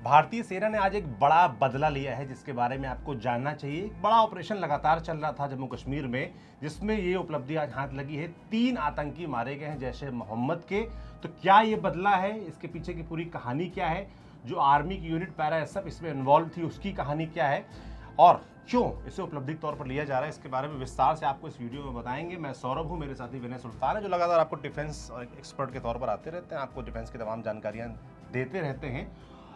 भारतीय सेना ने आज एक बड़ा बदला लिया है जिसके बारे में आपको जानना चाहिए। एक बड़ा ऑपरेशन लगातार चल रहा था जम्मू कश्मीर में, जिसमें ये उपलब्धि आज हाथ लगी है। 3 आतंकी मारे गए हैं जैश ए मोहम्मद के। तो क्या ये बदला है, इसके पीछे की पूरी कहानी क्या है, जो आर्मी की यूनिट पैरा एसएफ इसमें इन्वॉल्व थी उसकी कहानी क्या है और क्यों इसे उपलब्धि के तौर पर लिया जा रहा है, इसके बारे में विस्तार से आपको इस वीडियो में बताएंगे। मैं सौरभ हूँ, मेरे साथी विनय सुल्तान है, जो लगातार आपको डिफेंस एक्सपर्ट के तौर पर आते रहते हैं, आपको डिफेंस की तमाम जानकारियाँ देते रहते हैं।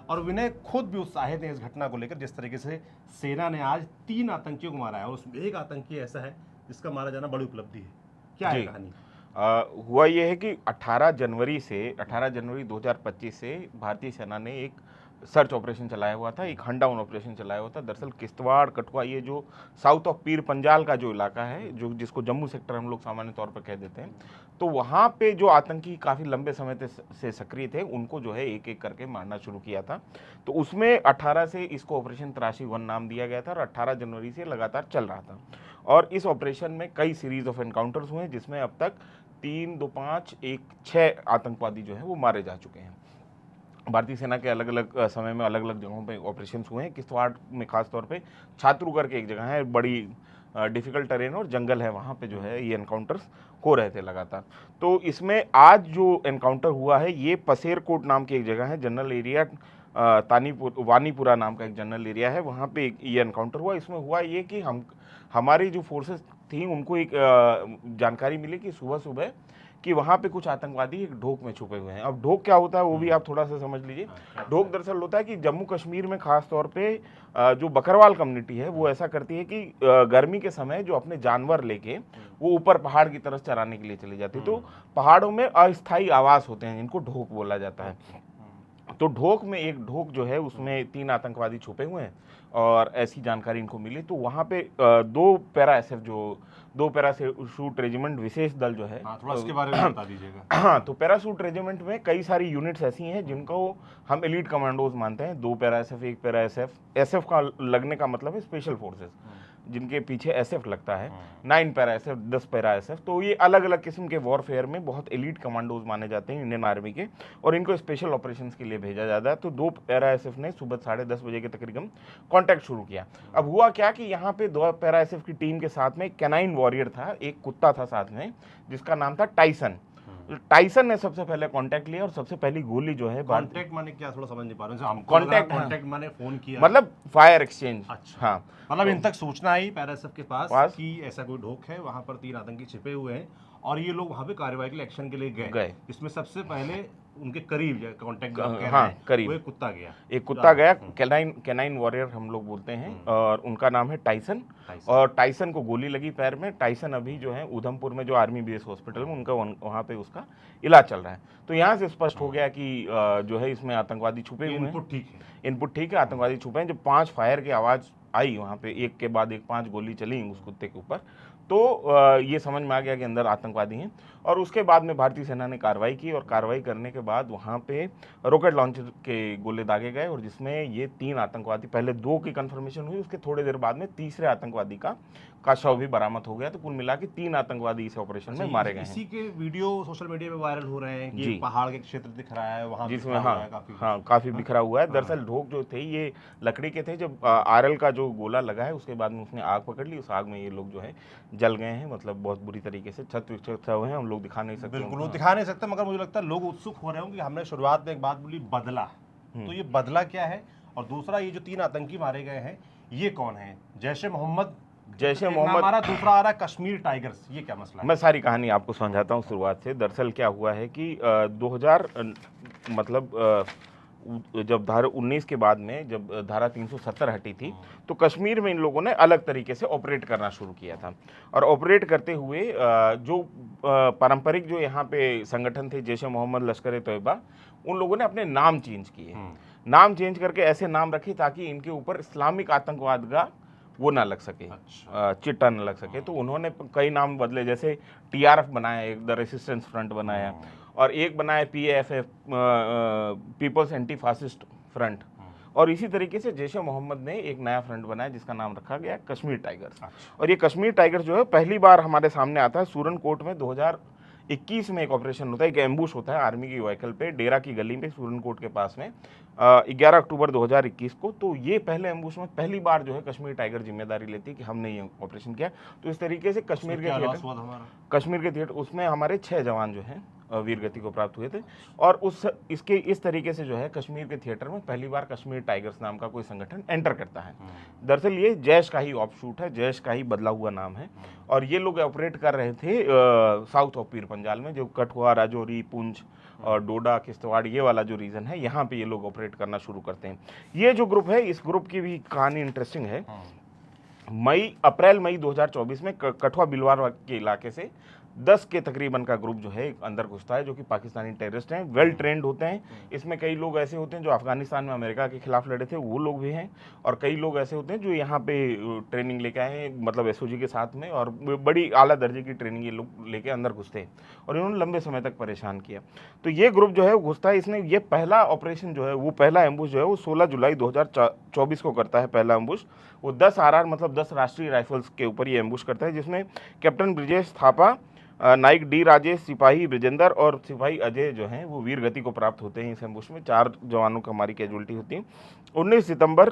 और विनय खुद भी उत्साहित है इस घटना को लेकर, जिस तरीके से सेना ने आज 3 आतंकियों को मारा है और उसमें एक आतंकी ऐसा है जिसका मारा जाना बड़ी उपलब्धि है। क्या है कहानी? हुआ ये है कि 18 जनवरी 2025 से भारतीय सेना ने एक सर्च ऑपरेशन चलाया हुआ था, एक हंट डाउन ऑपरेशन चलाया हुआ था। दरअसल किश्तवाड़ कठुआ, ये जो साउथ ऑफ पीर पंजाल का जो इलाका है, जो जिसको जम्मू सेक्टर हम लोग सामान्य तौर पर कह देते हैं, तो वहाँ पे जो आतंकी काफ़ी लंबे समय से सक्रिय थे, उनको जो है एक एक करके मारना शुरू किया था। तो उसमें 18 से इसको ऑपरेशन तराशी 1 नाम दिया गया था और 18 जनवरी से लगातार चल रहा था। और इस ऑपरेशन में कई सीरीज ऑफ एनकाउंटर्स हुए, जिसमें अब तक 3, 2, 5, 1, 6 आतंकवादी जो है वो मारे जा चुके हैं। भारतीय सेना के अलग अलग समय में अलग अलग जगहों पे ऑपरेशंस हुए हैं। किश्तवाड़ में खास तौर पे छात्रू करके एक जगह है, बड़ी डिफ़िकल्ट टेरेन और जंगल है, वहाँ पे जो है ये एनकाउंटर्स हो रहे थे लगातार। तो इसमें आज जो एनकाउंटर हुआ है ये पसेरकोट नाम की एक जगह है, जनरल एरिया वानीपुरा नाम का एक जनरल एरिया है, वहाँ पे ये एनकाउंटर हुआ। इसमें हुआ ये कि हमारी जो फोर्सेस थी उनको एक जानकारी मिली कि सुबह सुबह कि वहाँ पे कुछ आतंकवादी एक ढोक में छुपे हुए हैं। अब ढोक क्या होता है वो भी आप थोड़ा सा समझ लीजिए। ढोक दरअसल होता है कि जम्मू कश्मीर में खास तौर पे जो बकरवाल कम्युनिटी है वो ऐसा करती है कि गर्मी के समय जो अपने जानवर लेके वो ऊपर पहाड़ की तरफ चराने के लिए चली जाती है। तो पहाड़ों में अस्थायी आवास होते हैं जिनको ढोक बोला जाता है। तो ढोक में एक ढोक जो है उसमें 3 आतंकवादी छुपे हुए हैं और ऐसी जानकारी इनको मिली। तो वहाँ पे 2 पैराशूट रेजिमेंट विशेष दल जो है, थोड़ा इसके बारे में बता दीजिएगा। हाँ, तो पैराशूट रेजिमेंट में कई सारी यूनिट्स ऐसी हैं जिनको हम एलीट कमांडोज मानते हैं। 2 para SF, 1 para SF. SF का लगने का मतलब है स्पेशल फोर्सेस, जिनके पीछे एसएफ लगता है। 9 पैरा एसएफ, 10 पैरा एसएफ। तो ये अलग अलग किस्म के वॉरफेयर में बहुत एलीट कमांडोज माने जाते हैं इंडियन आर्मी के, और इनको स्पेशल ऑपरेशंस के लिए भेजा जाता है। तो 2 पैरा एसएफ ने सुबह 10:30 बजे के तकरीबन कांटेक्ट शुरू किया। अब हुआ क्या कि यहाँ पे 2 पैरा एसएफ की टीम के साथ में एक कैनाइन वॉरियर था, एक कुत्ता था साथ में, जिसका नाम था टाइसन। टाइसन ने सबसे पहले कांटेक्ट लिया और सबसे पहली गोली जो है, कांटेक्ट माने क्या, थोड़ा समझ नहीं पा रहे हैं। कांटेक्ट माने फोन किया, मतलब फायर एक्सचेंज। अच्छा, हाँ, मतलब इन तक सूचना आई पैराएसएफ के पास कि ऐसा कोई ढोक है, वहां पर 3 आतंकी छिपे हुए हैं और ये लोग वहां पे कार्रवाई के लिए एक्शन के लिए गए। इसमें सबसे पहले उनके करीब कांटेक्ट, करीब एक कुत्ता गया, कैनाइन वॉरियर हम लोग बोलते हैं, और उनका नाम है टाइसन। और टाइसन को गोली लगी पैर में। टाइसन अभी जो है उधमपुर में जो आर्मी बेस हॉस्पिटल में उनका वहाँ पे उसका इलाज चल रहा है। तो यहाँ से स्पष्ट हो गया कि जो है इसमें आतंकवादी छुपे हुए हैं। इनपुट ठीक है, आतंकवादी छुपे हैं। जब 5 फायर की आवाज़ आई वहाँ पे, एक के बाद एक 5 गोली चली उस कुत्ते के ऊपर, तो ये समझ में आ गया कि अंदर आतंकवादी हैं। और उसके बाद में भारतीय सेना ने कार्रवाई की, और कार्रवाई करने के बाद वहाँ पे रॉकेट लॉन्चर के गोले दागे गए, और जिसमें ये 3 आतंकवादी, पहले 2 की कंफर्मेशन हुई, उसके थोड़ी देर बाद में तीसरे आतंकवादी का शव भी बरामद हो गया। तो कुल मिला के 3 आतंकवादी इस ऑपरेशन में मारे गए हैं। इसी के वीडियो सोशल मीडिया पे वायरल हो रहे हैं कि पहाड़ के क्षेत्र दिख रहा है वहाँ, जिसमें काफी बिखरा हुआ है। दरअसल ढोक जो थे ये लकड़ी के थे। जब आरएल का जो गोला लगा है उसके बाद में उसने आग पकड़ ली, उस आग में ये लोग जो है जल गए हैं, मतलब बहुत बुरी तरीके से क्षत हुए हैं। हम लोग दिखा नहीं सकते, बिल्कुल दिखा नहीं सकते, मगर मुझे लगता है लोग उत्सुक हो रहे होंगे। हमने शुरुआत में एक बात बोली, बदला, तो ये बदला क्या है, और दूसरा ये जो 3 आतंकी मारे गए हैं ये कौन है? जैश ए मोहम्मद हमारा, दूसरा आ रहा है कश्मीर टाइगर्स, ये क्या मसला है? मैं सारी कहानी आपको समझाता हूँ शुरुआत से। दरअसल क्या हुआ है कि 2000 जब धारा 19 के बाद में जब धारा 370 हटी थी, तो कश्मीर में इन लोगों ने अलग तरीके से ऑपरेट करना शुरू किया था। और ऑपरेट करते हुए जो पारंपरिक जो यहाँ पे संगठन थे, जैश ए मोहम्मद, लश्कर ए तैयबा, उन लोगों ने अपने नाम चेंज किए। नाम चेंज करके ऐसे नाम रखे ताकि इनके ऊपर इस्लामिक आतंकवाद का वो ना लग सके, चिट्टा ना लग सके। तो उन्होंने कई नाम बदले, जैसे टीआरएफ बनाया, एक द रेसिस्टेंस फ्रंट बनाया, और एक बनाया PFF, people's anti fascist front. और इसी तरीके से जैश ए मोहम्मद ने एक नया फ्रंट बनाया जिसका नाम रखा गया कश्मीर टाइगर्स। और ये कश्मीर टाइगर्स जो है पहली बार हमारे सामने आता है सूरन कोट में 21 में एक ऑपरेशन होता है, एक एम्बुश होता है आर्मी की व्हीकल पे डेरा की गली में सुरनकोट के पास में 11 अक्टूबर 2021 को। तो ये पहले एम्बुश में पहली बार जो है कश्मीर टाइगर जिम्मेदारी लेती है कि हमने ये ऑपरेशन किया। तो इस तरीके से कश्मीर के थिएटर उसमें हमारे 6 जवान जो हैं वीर गति को प्राप्त हुए थे। और इस तरीके से जो है कश्मीर के थिएटर में पहली बार कश्मीर टाइगर्स नाम का कोई संगठन एंटर करता है। दरअसल ये जैश का ही ऑफशूट है, जैश का ही बदला हुआ नाम है। और ये लोग ऑपरेट कर रहे थे साउथ ऑफ पीर पंजाल में, जो कठुआ, राजौरी, पुंछ और डोडा, किश्तवाड़ ये वाला जो रीजन है, यहाँ पे ये लोग ऑपरेट करना शुरू करते हैं। ये जो ग्रुप है, इस ग्रुप की भी कहानी इंटरेस्टिंग है। अप्रैल मई 2024 में कठुआ बिलवार के इलाके से 10 के तकरीबन का ग्रुप जो है अंदर घुसता है, जो कि पाकिस्तानी टेररिस्ट हैं, वेल ट्रेंड होते हैं। इसमें कई लोग ऐसे होते हैं जो अफगानिस्तान में अमेरिका के खिलाफ लड़े थे, वो लोग भी हैं। और कई लोग ऐसे होते हैं जो यहाँ पे ट्रेनिंग लेके आए हैं, मतलब एसओजी के साथ में, और बड़ी आला दर्जे की ट्रेनिंग ये लोग लेके अंदर घुसते हैं और इन्होंने लंबे समय तक परेशान किया। तो ये ग्रुप जो है वो घुसता है। इसने ये पहला ऑपरेशन जो है, वो पहला एम्बुश जो है वो 16 जुलाई 2024 को करता है। पहला एम्बुश वो 10 RR मतलब 10 राष्ट्रीय राइफल्स के ऊपर ये एम्बुश करता है, जिसमें कैप्टन ब्रिजेश थापा, नाइक डी राजेश, सिपाही ब्रिजेंदर और सिपाही अजय जो हैं वो वीर गति को प्राप्त होते हैं। इस एम्बुश में 4 जवानों की हमारी कैजुअल्टी होती है। 19 सितंबर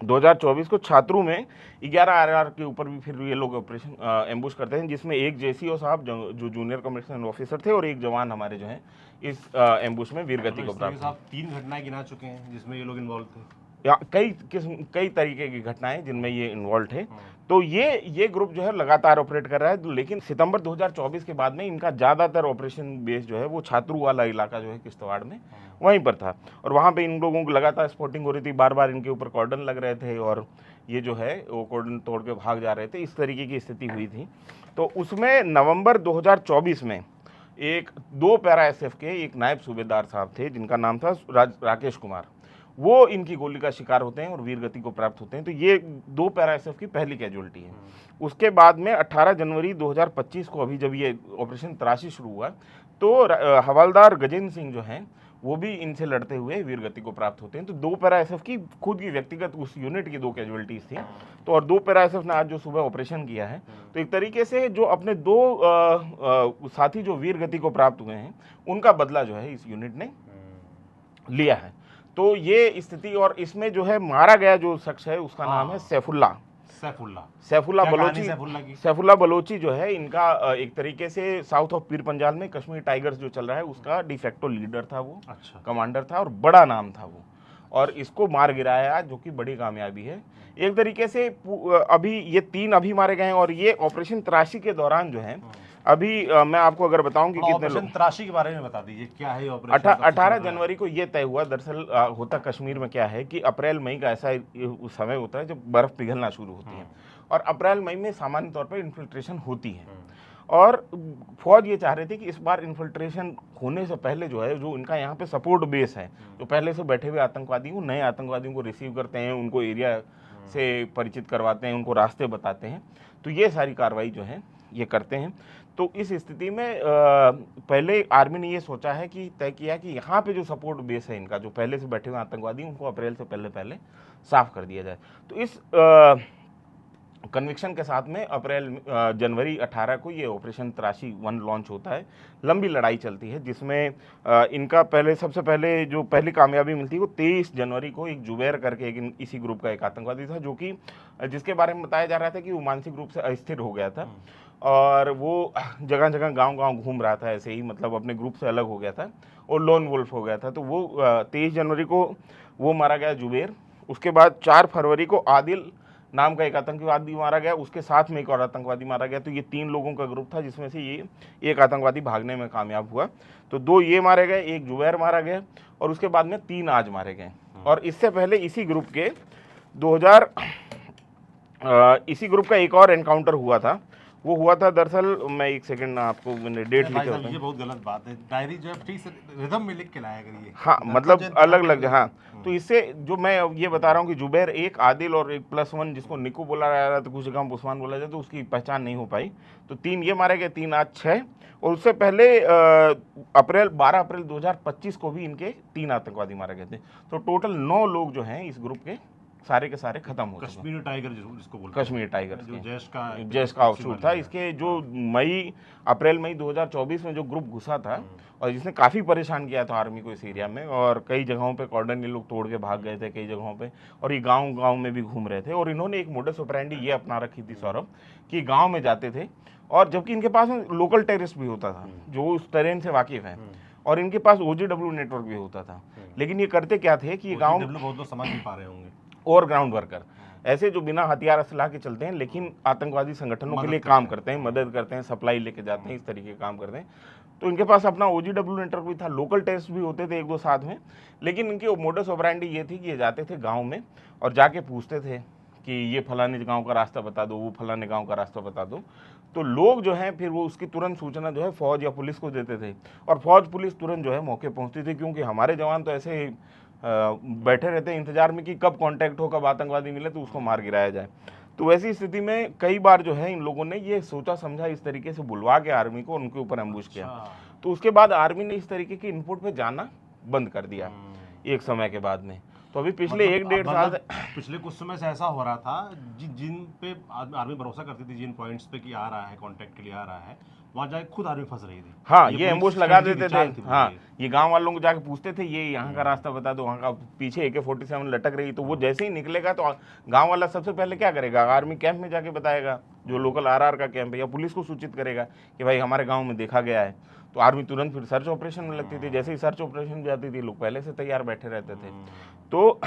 2024 को छात्रों में 11 RR के ऊपर भी फिर ये लोग ऑपरेशन एम्बुश करते हैं, जिसमें एक JCO साहब जो जूनियर कमिश्नर ऑफिसर थे और एक जवान हमारे जो हैं इस एम्बुश में वीर गति को प्राप्त। 3 घटनाएं गिना चुके हैं जिसमें ये लोग इन्वॉल्व थे, या कई तरीके की घटनाएं जिनमें ये इन्वॉल्व है। तो ये ग्रुप जो है लगातार ऑपरेट कर रहा है। लेकिन सितंबर 2024 के बाद में इनका ज़्यादातर ऑपरेशन बेस जो है वो छात्रू वाला इलाका जो है किश्तवाड़ में, वहीं पर था। और वहाँ पे इन लोगों को लगातार स्पॉटिंग हो रही थी, बार बार इनके ऊपर कॉर्डन लग रहे थे और ये जो है वो कॉर्डन तोड़ के भाग जा रहे थे। इस तरीके की स्थिति हुई थी। तो उसमें नवंबर 2024 में 2 पैरा SF के एक नायब सूबेदार साहब थे, जिनका नाम था राकेश कुमार, वो इनकी गोली का शिकार होते हैं और वीर गति को प्राप्त होते हैं। तो ये 2 पैरा SF की पहली कैजुअल्टी है। उसके बाद में 18 जनवरी 2025 को, अभी जब ये ऑपरेशन तराशी शुरू हुआ, तो हवलदार गजेंद्र सिंह जो हैं वो भी इनसे लड़ते हुए वीर गति को प्राप्त होते हैं। तो 2 पैरा SF की खुद की व्यक्तिगत उस यूनिट की 2 कैजुअल्टीज थी। तो और 2 पैरा SF ने आज जो सुबह ऑपरेशन किया है, तो एक तरीके से जो अपने 2 साथी जो वीर गति को प्राप्त हुए हैं, उनका बदला जो है इस यूनिट ने लिया है। तो ये स्थिति, और इसमें जो है मारा गया जो शख्स है उसका नाम है सैफुल्ला बलोची जो है इनका एक तरीके से साउथ ऑफ पीर पंजाल में कश्मीर टाइगर्स जो चल रहा है उसका डिफेक्टो लीडर था वो। अच्छा। कमांडर था और बड़ा नाम था वो, और इसको मार गिराया जो कि बड़ी कामयाबी है एक तरीके से। अभी ये 3 अभी मारे गए हैं। और ये ऑपरेशन तराशी के दौरान जो है, अभी मैं आपको अगर बताऊं कि कितने लोग, तराशी के बारे में बता दीजिए क्या है ऑपरेशन। 18 जनवरी को ये तय हुआ। दरअसल होता कश्मीर में क्या है कि अप्रैल मई का ऐसा उस समय होता है जब बर्फ पिघलना शुरू होती है, और अप्रैल मई में सामान्य तौर पर इन्फिल्ट्रेशन होती है। और फौज ये चाह रही थी कि इस बार इन्फिल्ट्रेशन होने से पहले जो है, जो इनका यहाँ पे सपोर्ट बेस है, जो पहले से बैठे हुए आतंकवादियों, नए आतंकवादियों को रिसीव करते हैं, उनको एरिया से परिचित करवाते हैं, उनको रास्ते बताते हैं, तो ये सारी कार्रवाई जो है ये करते हैं। तो इस स्थिति में पहले आर्मी ने ये सोचा है कि तय किया कि यहाँ पे जो सपोर्ट बेस है इनका, जो पहले से बैठे हुए आतंकवादी, उनको अप्रैल से पहले साफ कर दिया जाए। तो इस कन्विक्शन के साथ में जनवरी 18 को ये ऑपरेशन तराशी 1 लॉन्च होता है। लंबी लड़ाई चलती है जिसमें इनका सबसे पहले जो पहली कामयाबी मिलती है वो 23 जनवरी को एक जुबैर करके इसी ग्रुप का एक आतंकवादी था, जो कि जिसके बारे में बताया जा रहा था कि वो मानसिक रूप से अस्थिर हो गया था और वो जगह जगह गांव घूम रहा था, ऐसे ही मतलब अपने ग्रुप से अलग हो गया था और लोन वुल्फ हो गया था। तो वो 23 जनवरी को वो मारा गया जुबैर। उसके बाद 4 फरवरी को आदिल नाम का एक आतंकवादी मारा गया, उसके साथ में एक और आतंकवादी मारा गया। तो ये 3 लोगों का ग्रुप था, जिसमें से ये एक आतंकवादी भागने में कामयाब हुआ। तो 2 ये मारे गए, एक जुबैर मारा गया और उसके बाद में 3 आज मारे गए। और इससे पहले इसी ग्रुप के इसी ग्रुप का एक और एनकाउंटर हुआ था। वो हुआ था दरअसल, मैं एक सेकंड आपको मैंने डेट लिखी होता है। ये बहुत गलत बात है, डायरी जो है ठीक से रिदम में लिख के लाया करिए। हाँ, मतलब अलग अलग। हाँ, तो इससे जो मैं ये बता रहा हूँ कि जुबैर एक, आदिल और एक +1 जिसको निकू बोला जा रहा था, कुछ जगह उस्मान बोला जाता, तो उसकी पहचान नहीं हो पाई। तो 3 ये मारे गए, 3 आज 6। और उससे पहले 12 अप्रैल 2025 को भी इनके 3 आतंकवादी मारे गए थे। तो टोटल 9 लोग जो हैं इस ग्रुप के सारे के सारे खत्म हो चुके हैं। कश्मीरी टाइगर जिसको बोलते हैं, कश्मीर टाइगर्स जो के जैश का आउटशूट था। इसके जो अप्रैल मई 2024 में जो ग्रुप घुसा था और जिसने काफ़ी परेशान किया था आर्मी को इस एरिया में, और कई जगहों पे कॉर्डन ये लोग तोड़ के भाग गए थे कई जगहों पे, और ये गांव में भी घूम रहे थे। और इन्होंने एक मोडस ऑपरेंडी ये अपना रखी थी सौरभ, कि गांव में जाते थे, और जबकि इनके पास लोकल टेररिस्ट भी होता था जो उस टेरेन से वाकिफ है, और इनके पास OGW नेटवर्क भी होता था। लेकिन ये करते क्या थे कि ये गाँव बहुत लोग समझ नहीं पा रहे होंगे, और ग्राउंड वर्कर ऐसे जो बिना हथियार असलाह के चलते हैं लेकिन आतंकवादी संगठनों के लिए काम करते हैं, मदद करते हैं, सप्लाई लेके जाते हैं, इस तरीके के काम करते हैं। तो इनके पास अपना OGW नेटवर्क भी था, लोकल टेस्ट भी होते थे एक दो साथ में। लेकिन इनकी मोडस ऑपरेंडी ये थी कि ये जाते थे गांव में और जाके पूछते थे कि ये फलाने गांव का रास्ता बता दो, वो फलाने गांव का रास्ता बता दो। तो लोग जो हैं फिर वो उसकी तुरंत सूचना जो है फौज या पुलिस को देते थे, और फौज पुलिस तुरंत जो है मौके पहुंचती थी, क्योंकि हमारे जवान तो ऐसे बैठे रहते हैं इंतजार में कि कब कांटेक्ट हो, कब आतंकवादी मिले तो उसको मार गिराया जाए। तो वैसी स्थिति में कई बार जो है इन लोगों ने ये सोचा समझा इस तरीके से बुलवा के आर्मी को उनके ऊपर एम्बुश किया। तो उसके बाद आर्मी ने इस तरीके के इनपुट पे जाना बंद कर दिया एक समय के बाद में। तो अभी पिछले एक डेढ़ साल पिछले कुछ समय से ऐसा हो रहा था जिन पे आर्मी भरोसा करती थी, जिन पॉइंट्स पे कि आ रहा है कांटेक्ट के लिए आ रहा है, वहाँ जाके खुद आर्मी फंस रही थी। हाँ, ये एम्बुश लगा देते थे। हाँ, ये गांव वालों को जाके पूछते थे ये यहाँ का रास्ता बता दो, वहाँ का पीछे AK-47 लटक रही, तो वो जैसे ही निकलेगा तो गांव वाला सबसे पहले क्या करेगा, आर्मी कैंप में जाके बताएगा, जो लोकल RR का कैंप है, या पुलिस को सूचित करेगा कि भाई हमारे गाँव में देखा गया है। तो आर्मी तुरंत फिर सर्च ऑपरेशन में लगती थी। जैसे ही सर्च ऑपरेशन में जाती थी लोग पहले से तैयार बैठे रहते थे। तो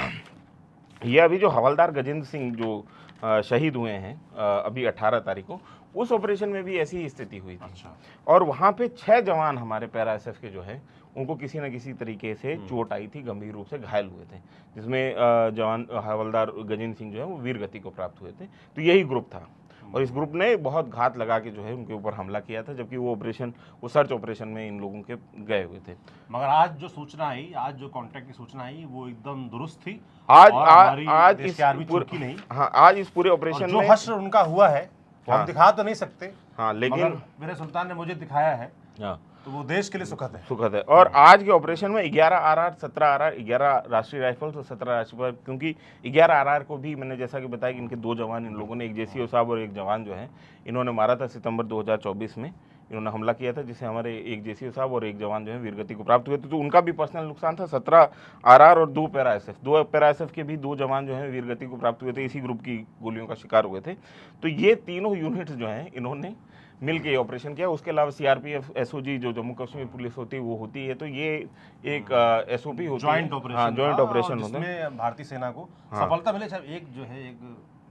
ये अभी जो हवलदार गजेंद्र सिंह जो शहीद हुए हैं अभी 18 तारीख को, उस ऑपरेशन में भी ऐसी ही स्थिति हुई थी। अच्छा। और वहाँ पे 6 जवान हमारे पैरा SF के जो है उनको किसी न किसी तरीके से चोट आई थी, गंभीर रूप से घायल हुए थे, जिसमें जवान हवलदार गजेंद्र सिंह जो है वो वीर गति को प्राप्त हुए थे। तो यही ग्रुप था, और इस ग्रुप ने बहुत घात लगा के जो है उनके ऊपर हमला किया था, जबकि वो सर्च ऑपरेशन में इन लोगों के गए हुए थे। मगर आज जो सूचना आई, आज जो कांटेक्ट की सूचना आई, वो एकदम दुरुस्त थी। आज इस नहीं, हाँ, आज इस पूरे ऑपरेशन में जो हश्र उनका हुआ है वो हम दिखा तो नहीं सकते, हाँ, लेकिन मेरे सुल्तान ने मुझे दिखाया है, तो वो देश के लिए सुखद है। और आज के ऑपरेशन में 11 RR, 17 RR, 11 राष्ट्रीय राइफल्स और 17 राष्ट्रीय, क्योंकि 11 RR को भी मैंने जैसा कि बताया कि इनके 2 जवान इन लोगों ने, एक JCO साहब और एक जवान जो है इन्होंने मारा था। सितंबर 2024 में इन्होंने हमला किया था, जिससे हमारे एक JCO साहब और एक जवान जो है वीरगति को प्राप्त हुए थे। तो उनका भी पर्सनल नुकसान था। 17 RR और 2 पैरा SF के भी 2 जवान जो है वीरगति को प्राप्त हुए थे, इसी ग्रुप की गोलियों का शिकार हुए थे। तो ये तीनों यूनिट्स जो हैं इन्होंने मिल के ऑपरेशन किया। उसके अलावा CRPF SOG जो जम्मू कश्मीर पुलिस होती है वो होती है। तो ये एक SOP होती है, जॉइंट ऑपरेशन होता है, भारतीय सेना को सफलता मिले। एक जो है एक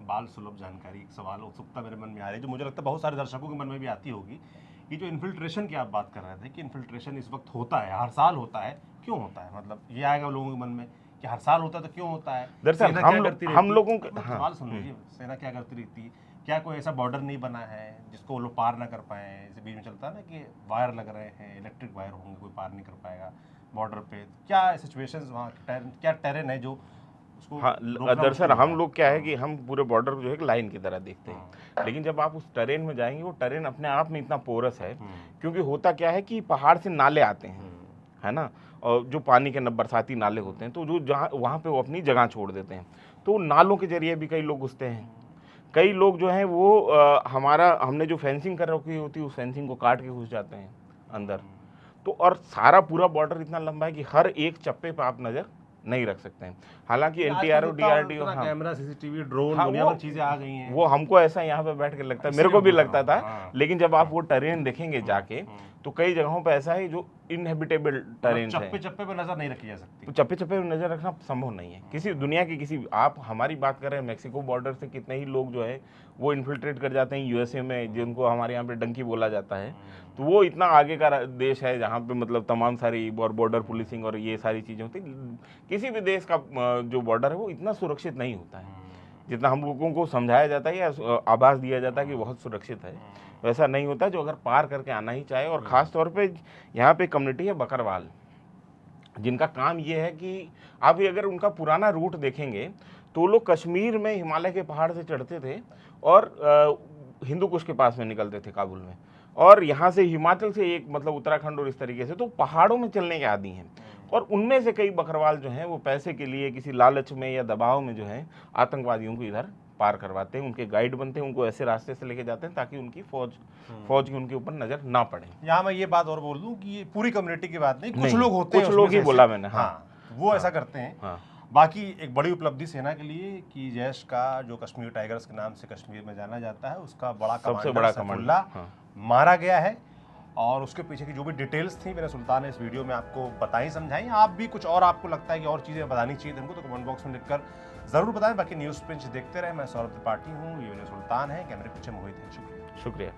बाल सुलभ जानकारी, एक सवाल उत्सुकता मेरे मन में आ रही है, जो मुझे लगता है बहुत सारे दर्शकों के मन में भी आती होगी, कि जो इन्फिल्ट्रेशन की आप बात कर रहे थे कि इन्फिल्ट्रेशन इस वक्त होता है, हर साल होता है, क्यों होता है? मतलब ये आएगा लोगों के मन में कि हर साल होता है तो क्यों होता है? दरअसल हम लोगों का सवाल सुन लीजिए, सेना क्या करती रहती है? क्या कोई ऐसा बॉर्डर नहीं बना है जिसको वो लोग पार ना कर पाए? जैसे बीच में चलता है ना कि वायर लग रहे हैं, इलेक्ट्रिक वायर होंगे, कोई पार नहीं कर पाएगा बॉर्डर पे। क्या सिचुएशंस वहाँ, क्या टेरेन है जो उसको? हाँ, दरअसल हम लोग क्या है कि हम पूरे बॉर्डर को जो है एक लाइन की तरह देखते हैं, लेकिन जब आप उस टेरेन में जाएंगे, वो टेरेन अपने आप में इतना पोरस है, क्योंकि होता क्या है कि पहाड़ से नाले आते हैं, है ना, और जो पानी के बरसाती नाले होते हैं, तो जो जहाँ वहाँ पे वो अपनी जगह छोड़ देते हैं। तो नालों के जरिए भी कई लोग घुसते हैं। कई लोग जो हैं वो हमने जो फेंसिंग कर रखी होती है उस फेंसिंग को काट के घुस जाते हैं अंदर। तो और सारा पूरा बॉर्डर इतना लंबा है कि हर एक चप्पे पे आप नज़र नहीं रख सकते हैं। हालांकि NTRO, DRDO, camera, CCTV, drone, दुनिया भर चीजें आ गई हैं। वो हमको ऐसा यहाँ पे बैठ के लगता है, मेरे को भी लगता था, लेकिन जब आप वो टेरेन देखेंगे जाके, तो कई जगहों पे ऐसा है जो इनहेबिटेबल टेरेन है, चप्पे पे नजर नहीं रखी जा सकती। तो चप्पे पे नजर रखना संभव नहीं है किसी दुनिया की किसी। आप हमारी बात कर रहे हैं, मैक्सिको बॉर्डर से कितने ही लोग जो है वो इन्फिल्ट्रेट कर जाते हैं USA में, जिनको हमारे यहाँ पे डंकी बोला जाता है। तो वो इतना आगे का देश है जहाँ पे मतलब तमाम सारी बॉर्डर पुलिसिंग और ये सारी चीज़ें होती। किसी भी देश का जो बॉर्डर है वो इतना सुरक्षित नहीं होता है जितना हम लोगों को समझाया जाता है या आभास दिया जाता है कि बहुत सुरक्षित है। वैसा नहीं होता, जो अगर पार करके आना ही चाहे। और ख़ास तौर पे यहाँ पे कम्युनिटी है बकरवाल, जिनका काम ये है कि आप अगर उनका पुराना रूट देखेंगे तो लोग कश्मीर में हिमालय के पहाड़ से चढ़ते थे और हिंदू कुश के पास में निकलते थे काबुल में, और यहाँ से हिमाचल से एक मतलब उत्तराखंड और इस तरीके से, तो पहाड़ों में चलने के आदी हैं। और उनमें से कई बकरवाल जो हैं वो पैसे के लिए किसी लालच में या दबाव में जो है आतंकवादियों को इधर पार करवाते हैं, उनके गाइड बनते हैं, उनको ऐसे रास्ते से लेके जाते हैं ताकि उनकी फौज की उनके ऊपर नजर ना पड़े। यहाँ मैं ये बात और बोल दूं कि ये पूरी कम्युनिटी की बात नहीं, कुछ नहीं, लोग होते हैं, कुछ लोग ही बोला मैंने। हाँ, वो ऐसा करते हैं। हाँ। बाकी एक बड़ी उपलब्धि सेना के लिए कि जैश का जो कश्मीर टाइगर्स के नाम से कश्मीर में जाना जाता है, उसका बड़ा सबसे बड़ा सैफुल्लाह हाँ। मारा गया है। और उसके पीछे की जो भी डिटेल्स थी मेरे सुल्तान ने इस वीडियो में आपको बताई समझाई। आप भी कुछ और आपको लगता है कि और चीज़ें बतानी चाहिए हमको, तो कमेंट बॉक्स में लिखकर ज़रूर बताएं। बाकी न्यूज़ पिंच देखते रहे। मैं सौरभ त्रिपाठी हूँ, ये सुल्तान है, कैमरे पीछे मोहित है। शुक्रिया। शुक्रिया।